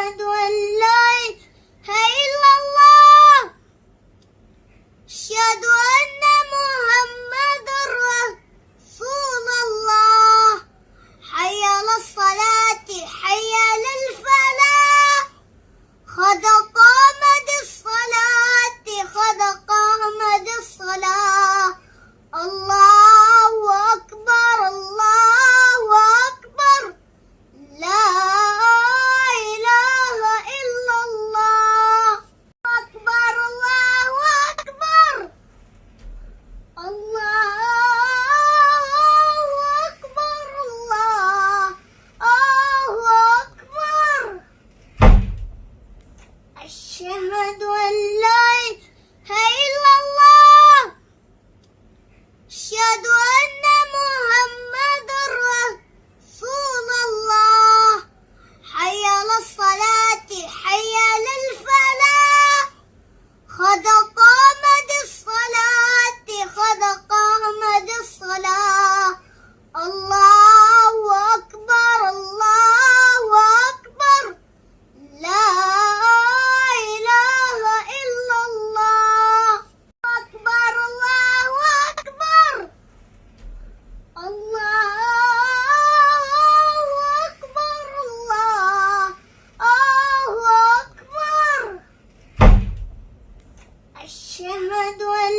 أشهد أن لا إله إلا الله أشهد أن محمدا رسول الله حي على الصلاة حي على الفلاح قد قامت الصلاة قد قامت الصلاة الله أكبر الله أكبر لا إله إلا الله أكبر الله أكبر الله أكبر الله أكبر أشهد أن لا إله إلا الله أشهد أن محمدا رسول الله حي على الصلاة حي على الفلاح قد قامت الصلاة قد قامت الصلاة الله أكبر الله أكبر لا إله إلا الله أكبر الله أكبر الله أكبر الله أكبر أشهد أن